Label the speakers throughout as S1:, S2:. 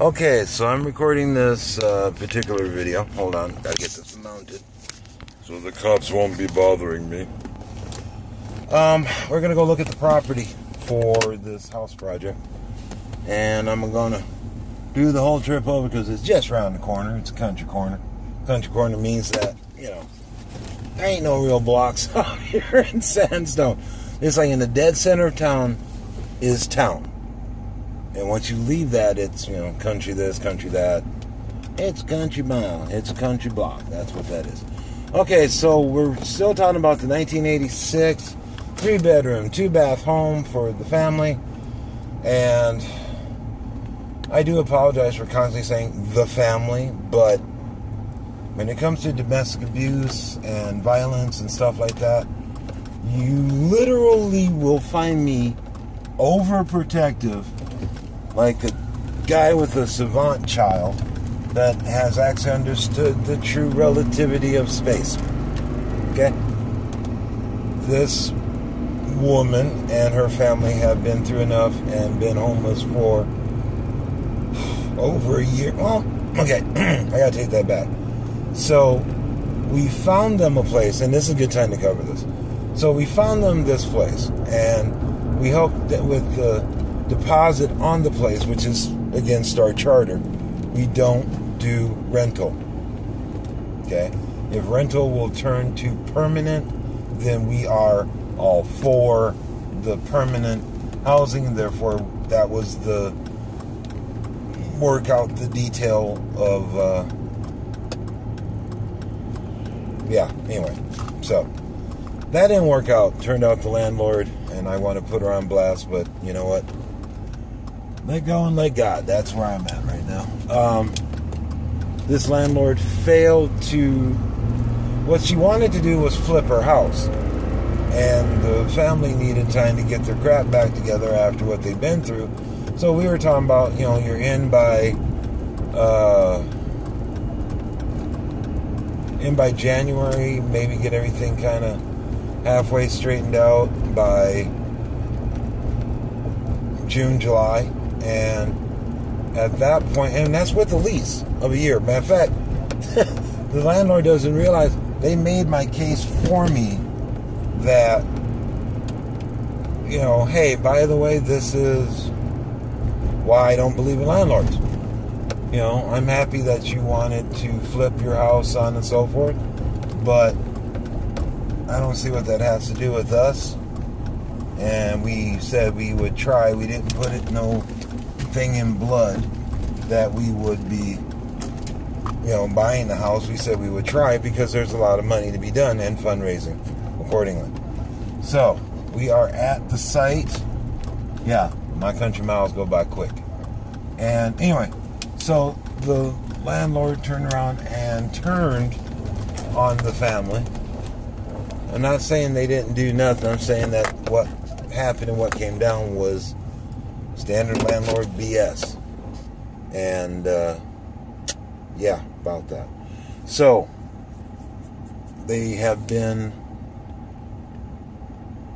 S1: Okay, so I'm recording this particular video. Hold on, gotta get this mounted so the cops won't be bothering me. We're gonna go look at the property for this house project, and I'm gonna do the whole trip over because it's just around the corner. It's a country corner. Country corner means that, you know, there ain't no real blocks out here in Sandstone. It's like in the dead center of town is town. And once you leave that, it's, you know, country this, country that. It's country mile. It's a country block. That's what that is. Okay, so we're still talking about the 1986 3-bedroom, 2-bath home for the family. And I do apologize for constantly saying the family, but when it comes to domestic abuse and violence and stuff like that, you literally will find me overprotective, like a guy with a savant child that has actually understood the true relativity of space. Okay? This woman and her family have been through enough and been homeless for over a year. Well, okay, I gotta take that back. So, we found them a place, and this is a good time to cover this. So, we found them this place, and we hope that with the deposit on the place, which is against our charter, we don't do rental. Okay? If rental will turn to permanent, then we are all for the permanent housing, and therefore that was the work out the detail of anyway, so that didn't work out. Turned out the landlord, and I want to put her on blast, but you know what, let go and let God. That's where I'm at right now. This landlord failed to, what she wanted to do was flip her house, and the family needed time to get their crap back together after what they've been through. So we were talking about, you know, you're in by January, maybe get everything kind of halfway straightened out by June, July, and at that point, and that's with the lease of a year. Matter of fact, the landlord doesn't realize they made my case for me that, you know, hey, by the way, this is why I don't believe in landlords. You know, I'm happy that you wanted to flip your house on and so forth, but I don't see what that has to do with us. And we said we would try. We didn't put it no thing in blood that we would be, you know, buying the house. We said we would try because there's a lot of money to be done and fundraising accordingly. So we are at the site. Yeah, my country miles go by quick. And anyway, so the landlord turned around and turned on the family. I'm not saying they didn't do nothing. I'm saying that what happened and what came down was standard landlord BS. And, yeah, about that. So, they have been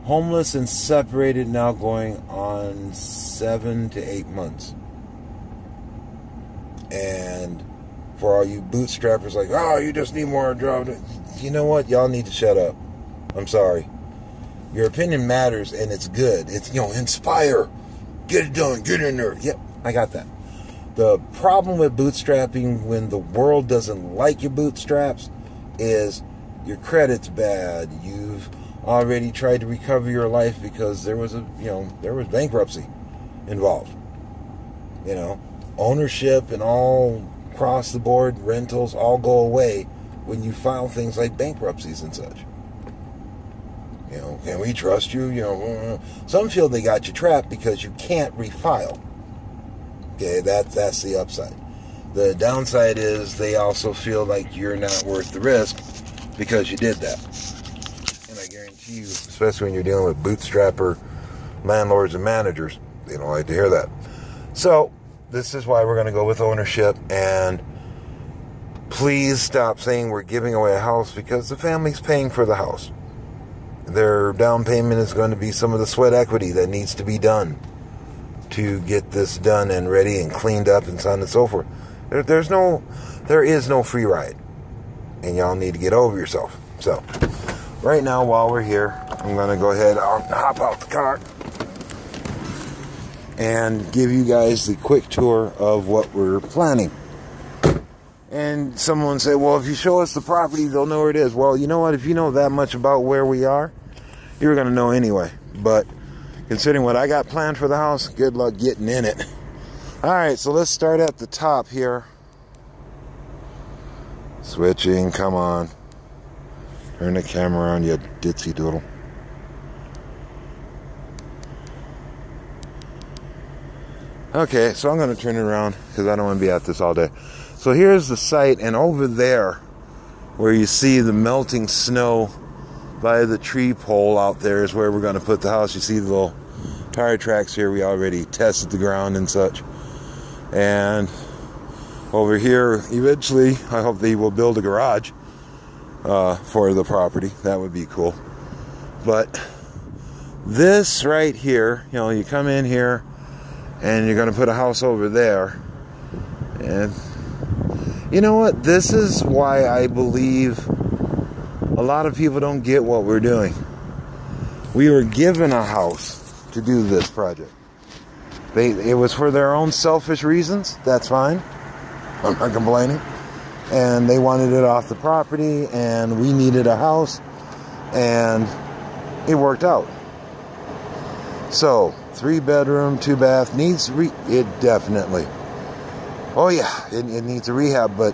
S1: homeless and separated now going on 7 to 8 months. And for all you bootstrappers like, oh, you just need more job. You know what? Y'all need to shut up. I'm sorry. Your opinion matters, and it's good. It's, you know, inspire. Get it done. Get in there. Yep, I got that. The problem with bootstrapping when the world doesn't like your bootstraps is your credit's bad. You've already tried to recover your life because there was there was bankruptcy involved. You know, ownership and all across the board rentals all go away when you file things like bankruptcies and such. You know, can we trust you? You know, some feel they got you trapped because you can't refile. Okay, that's the upside. The downside is they also feel like you're not worth the risk because you did that. And I guarantee you, especially when you're dealing with bootstrapper landlords and managers, they don't like to hear that. So, this is why we're going to go with ownership, and please stop saying we're giving away a house because the family's paying for the house. Their down payment is going to be some of the sweat equity that needs to be done. to get this done and ready and cleaned up and so on and so forth. There is no free ride. And y'all need to get over yourself. So, right now, while we're here, I'm going to go ahead and hop out the car and give you guys the quick tour of what we're planning. And someone said, well, if you show us the property, they'll know where it is. Well, you know what? If you know that much about where we are, you're going to know anyway. But considering what I got planned for the house, good luck getting in it. All right, so let's start at the top here. Switching, come on. Turn the camera on, you ditzy doodle. Okay, so I'm going to turn it around because I don't want to be at this all day. So here's the site, and over there, where you see the melting snow by the tree pole out there is where we're going to put the house. You see the little tire tracks here. We already tested the ground and such. And over here, eventually, I hope they will build a garage for the property. That would be cool. But this right here, you know, you come in here, and you're going to put a house over there. And you know what? This is why I believe a lot of people don't get what we're doing. We were given a house to do this project. It was for their own selfish reasons. That's fine. I'm not complaining. And they wanted it off the property, and we needed a house, and it worked out. So, 3-bedroom, 2-bath, it definitely. Oh yeah, it needs a rehab, but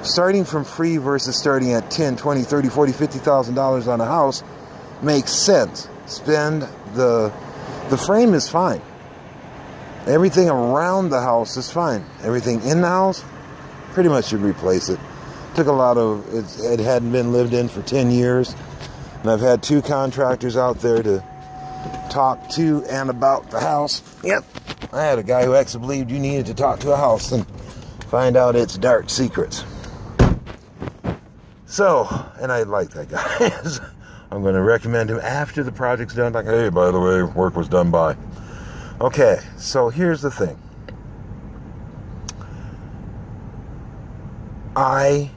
S1: starting from free versus starting at $10, $20, $30, $40, $50,000 on a house makes sense. The frame is fine. Everything around the house is fine. Everything in the house, pretty much should replace it. Took a lot of, it hadn't been lived in for 10 years. And I've had 2 contractors out there to talk to and about the house. Yep. I had a guy who actually believed you needed to talk to a house and find out its dark secrets. So, and I like that guy. I'm going to recommend him after the project's done. Like, hey, by the way, work was done by. Okay, so here's the thing. I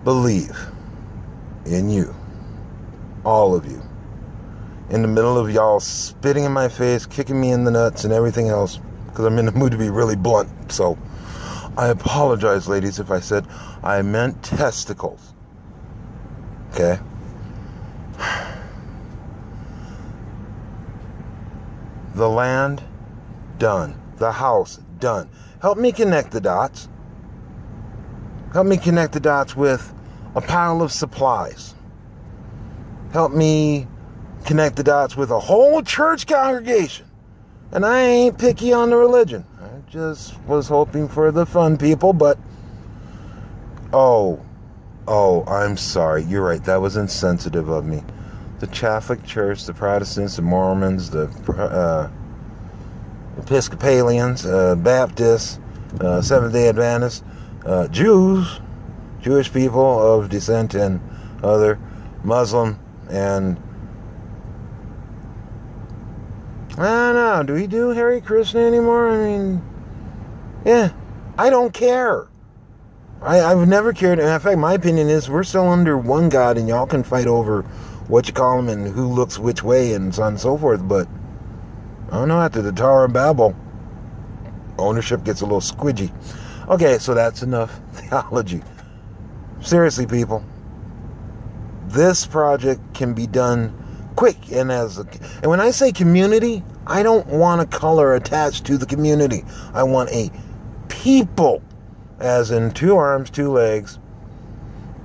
S1: believe in you, all of you. In the middle of y'all spitting in my face, kicking me in the nuts and everything else, because I'm in the mood to be really blunt. So I apologize, ladies, if I said I meant testicles. Okay? The land, done. The house, done. Help me connect the dots. Help me connect the dots with a pile of supplies. Help me connect the dots with a whole church congregation. And I ain't picky on the religion. I just was hoping for the fun people, but oh, I'm sorry. You're right. That was insensitive of me. The Catholic Church, the Protestants, the Mormons, the Episcopalians, Baptists, Seventh-day Adventists, Jewish people of descent and other, Muslim, and I don't know. Do we do Hare Krishna anymore? I mean, yeah, I don't care. I've never cared. And in fact, my opinion is we're still under one God, and y'all can fight over what you call them and who looks which way and so on and so forth. But I don't know. After the Tower of Babel, ownership gets a little squidgy. Okay, so that's enough theology. Seriously, people, this project can be done quick, and when I say community, I don't want a color attached to the community. I want a people, as in 2 arms, 2 legs.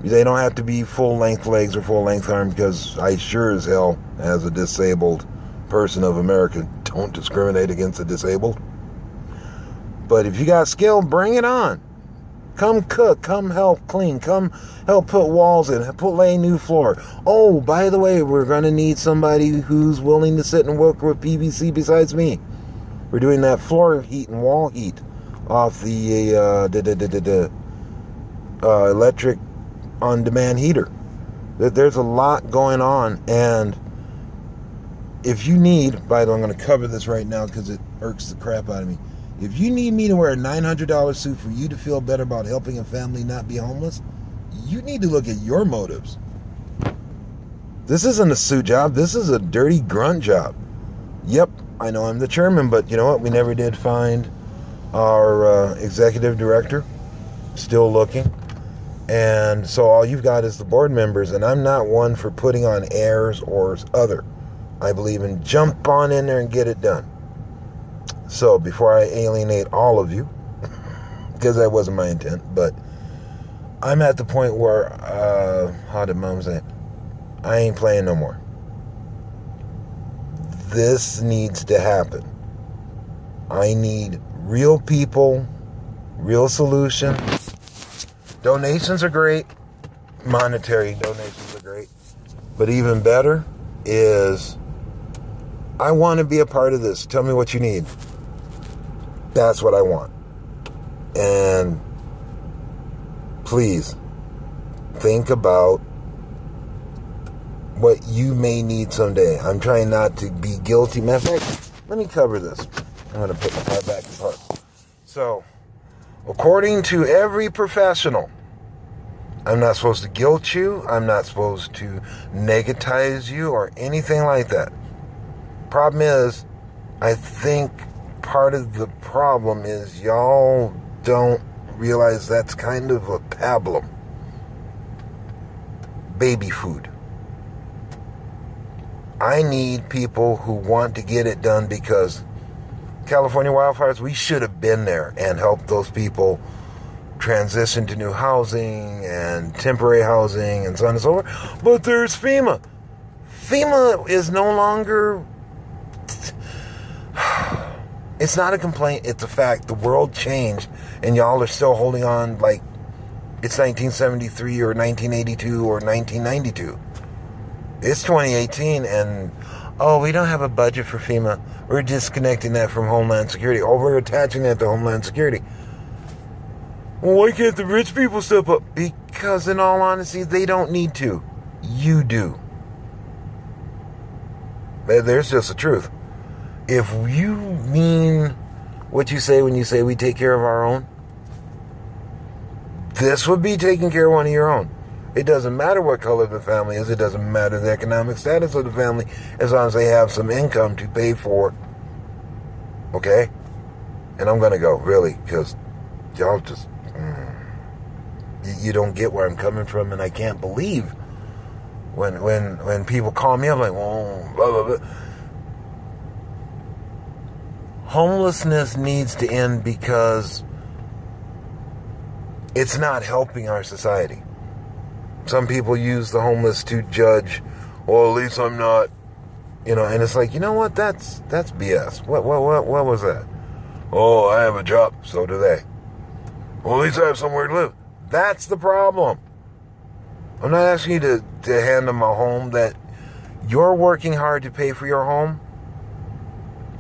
S1: They don't have to be full-length legs or full-length arms, because I sure as hell, as a disabled person of America, don't discriminate against the disabled. But if you got skill, bring it on. Come cook, come help clean, come help put walls in, lay new floor. Oh, by the way, we're going to need somebody who's willing to sit and work with PVC besides me. We're doing that floor heat and wall heat off the electric on-demand heater. There's a lot going on, and if you need, by the way, I'm going to cover this right now because it irks the crap out of me. If you need me to wear a $900 suit for you to feel better about helping a family not be homeless, you need to look at your motives. This isn't a suit job. This is a dirty grunt job. Yep, I know I'm the chairman, but you know what? We never did find our executive director. Still looking. And so all you've got is the board members, and I'm not one for putting on airs or other. I believe in jump on in there and get it done. So before I alienate all of you, because that wasn't my intent, but I'm at the point where, how did Mom say it? I ain't playing no more. This needs to happen. I need real people, real solution. Donations are great. Monetary donations are great. But even better is, I want to be a part of this. Tell me what you need. That's what I want. And please think about what you may need someday. I'm trying not to be guilty. Matter of fact, let me cover this. I'm going to put my head back in front. So, according to every professional, I'm not supposed to guilt you. I'm not supposed to negatize you or anything like that. Problem is, I think part of the problem is y'all don't realize that's kind of a pablum. Baby food. I need people who want to get it done, because California wildfires, we should have been there and helped those people transition to new housing and temporary housing and so on and so forth. But there's FEMA. FEMA is no longer... It's not a complaint, it's a fact. The world changed, and y'all are still holding on like it's 1973 or 1982 or 1992. It's 2018, and we don't have a budget for FEMA. We're disconnecting that from Homeland Security. We're attaching that to Homeland Security. Well, why can't the rich people step up? Because in all honesty, they don't need to. You do. There's just the truth. If you mean what you say when you say we take care of our own, this would be taking care of one of your own. It doesn't matter what color the family is. It doesn't matter the economic status of the family, as long as they have some income to pay for. Okay? And I'm going to go, really, because y'all just... You don't get where I'm coming from, and I can't believe when people call me up like, oh, blah, blah, blah. Homelessness needs to end because it's not helping our society. Some people use the homeless to judge, well, at least I'm not, and it's like, you know what, that's BS. What was that? Oh, I have a job, so do they. Well, at least I have somewhere to live. That's the problem. I'm not asking you to hand them a home that you're working hard to pay for your home.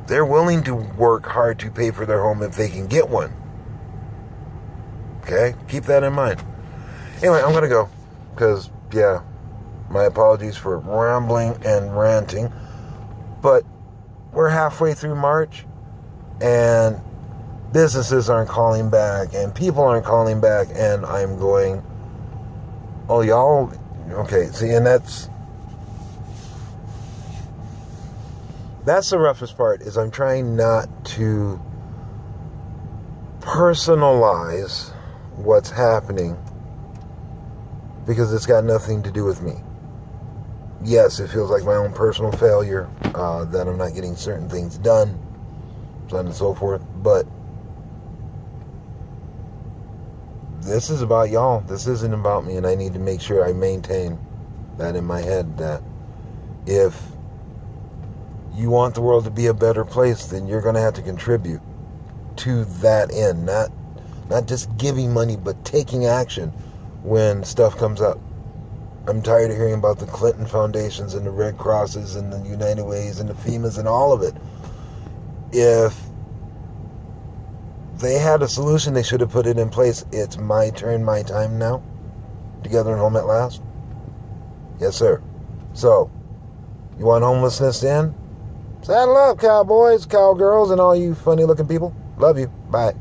S1: They're willing to work hard to pay for their home if they can get one. Okay? Keep that in mind. Anyway, I'm going to go. Because, my apologies for rambling and ranting. But we're halfway through March. And businesses aren't calling back. And people aren't calling back. And I'm going, oh, y'all... Okay, see, and that's the roughest part, is I'm trying not to personalize what's happening, because it's got nothing to do with me. Yes, it feels like my own personal failure, that I'm not getting certain things done, so on and so forth, but this is about y'all. This isn't about me, and I need to make sure I maintain that in my head, that if you want the world to be a better place, then you're going to have to contribute to that end. Not just giving money, but taking action when stuff comes up. I'm tired of hearing about the Clinton Foundations and the Red Crosses and the United Ways and the FEMAs and all of it. If they had a solution, they should have put it in place. It's my turn, my time now. Together and home at last. Yes, sir. So, you want homelessness to end? Saddle up, cowboys, cowgirls, and all you funny looking people. Love you. Bye.